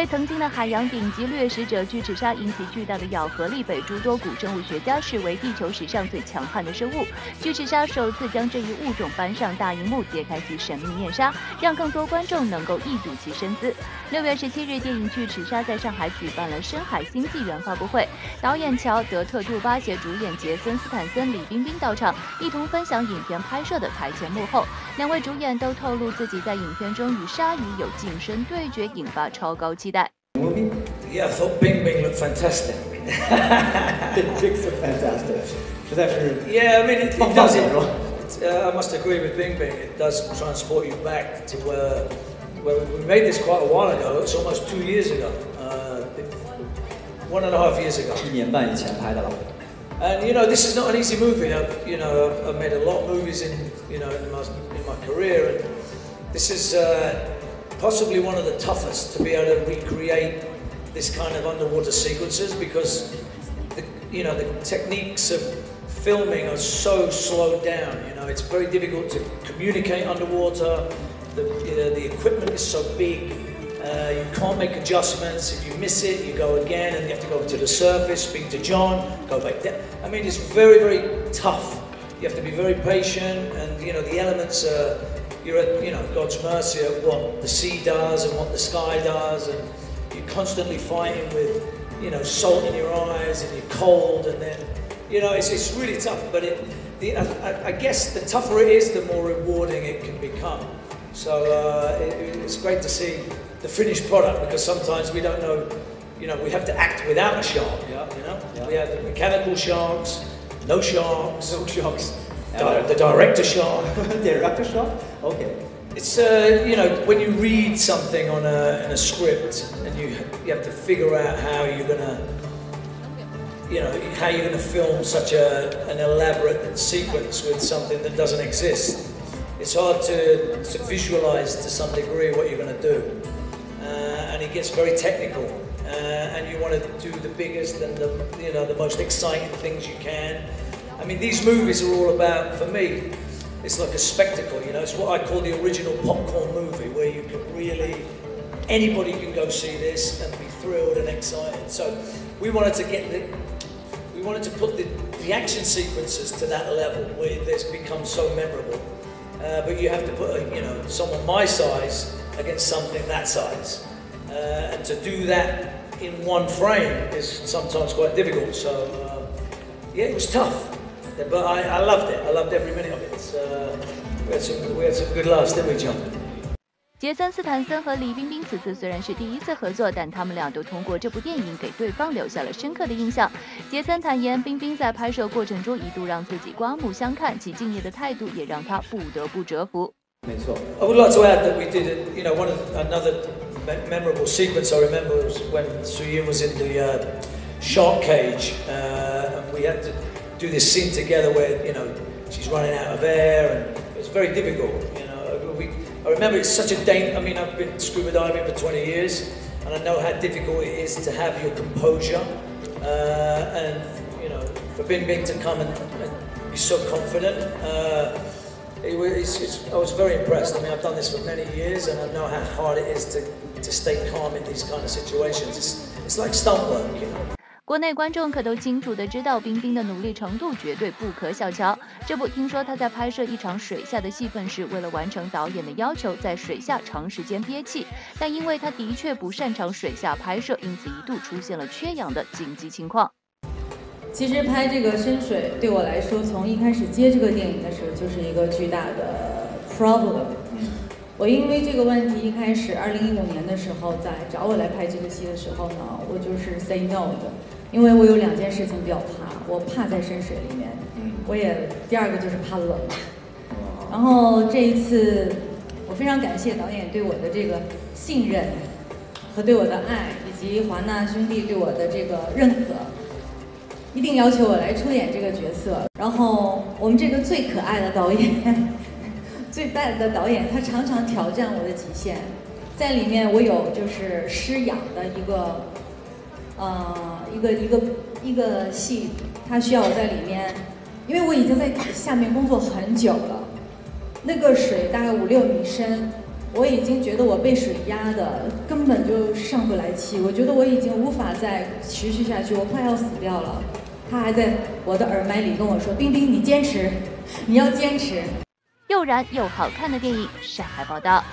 为曾经的海洋顶级掠食者巨齿鲨引起巨大的咬合力，被诸多古生物学家视为地球史上最强悍的生物。巨齿鲨首次将这一物种搬上大荧幕，揭开其神秘面纱，让更多观众能够一睹其身姿。6月17日，电影《巨齿鲨》在上海举办了深海新纪元发布会，导演乔·德特·杜巴携主演杰森·斯坦森、李冰冰到场，一同分享影片拍摄的台前幕后。2位主演都透露自己在影片中与鲨鱼有近身对决，引发超高期待。Yeah, I thought Bing Bing looked fantastic. The tricks are fantastic. 实在是 Yeah, I mean it does it. I must agree with Bing Bing. It does transport you back to where we made this quite a while ago. It's almost 2 years ago. 1.5 years ago. 1年半以前拍的了。And you know, this is not an easy movie. I've made a lot of movies in my career, and this is possibly one of the toughest to be able to recreate this kind of underwater sequences because the techniques of filming are so slowed down. It's very difficult to communicate underwater. The equipment is so big. You can't make adjustments. If you miss it, you go again, and you have to go to the surface, speak to John, go back down. I mean, it's very, very tough. You have to be very patient, and the elements are. You're at God's mercy at what the sea does and what the sky does, and you're constantly fighting with salt in your eyes, and you're cold, and then it's really tough. But I guess the tougher it is, the more rewarding it can become. So it's great to see the finished product because sometimes we don't know. We have to act without a shark. Yeah. We have the mechanical sharks, no sharks. No sharks. The director shark. Director shark? Okay. It's when you read something in a script and you have to figure out how you're gonna film such an elaborate sequence with something that doesn't exist. It's hard to visualize to some degree what you're gonna do, and it gets very technical. And you want to do the biggest and the most exciting things you can. I mean, these movies are all about, for me, it's like a spectacle, it's what I call the original popcorn movie, where you can really, anybody can go see this and be thrilled and excited. So we wanted to put the action sequences to that level where this becomes so memorable. But you have to put, someone my size against something that size. And to do that in one frame is sometimes quite difficult. So yeah, it was tough. But I loved it. I loved every minute of it. We had some good laughs, didn't we, John? 杰森·斯坦森和李冰冰此次虽然是第一次合作，但他们俩都通过这部电影给对方留下了深刻的印象。杰森坦言，冰冰在拍摄过程中一度让自己刮目相看，其敬业的态度也让他不得不折服。没错。I would like to add that we did, another memorable sequence I remember was when Suyin was in the shark cage, and we had to do this scene together where she's running out of air, and it was very difficult. I remember it's such a danger. I mean, I've been scuba diving for 20 years, and I know how difficult it is to have your composure, and for Bing Bing to come and be so confident. I was very impressed. I mean, I've done this for many years, and I know how hard it is to stay calm in these kind of situations. It's like stunt work, 国内观众可都清楚地知道，冰冰的努力程度绝对不可小瞧。这不，听说她在拍摄一场水下的戏份时，为了完成导演的要求，在水下长时间憋气。但因为她的确不擅长水下拍摄，因此一度出现了缺氧的紧急情况。其实拍这个深水对我来说，从一开始接这个电影的时候就是一个巨大的 problem。我因为这个问题一开始2015年的时候，在找我来拍这个戏的时候呢，我就是 say no 的，因为我有2件事情比较怕，我怕在深水里面，第二个就是怕冷。然后这一次，我非常感谢导演对我的这个信任和对我的爱，以及华纳兄弟对我的这个认可，一定要求我来出演这个角色。然后我们这个最可爱的导演。最棒的导演，他常常挑战我的极限，在里面我有就是失氧的一个戏，他需要我在里面，因为我已经在下面工作很久了，那个水大概5、6米深，我已经觉得我被水压的根本就上不来气，我觉得我已经无法再持续下去，我快要死掉了。他还在我的耳麦里跟我说：“冰冰，你坚持，你要坚持。”又燃又好看的电影，上海报道。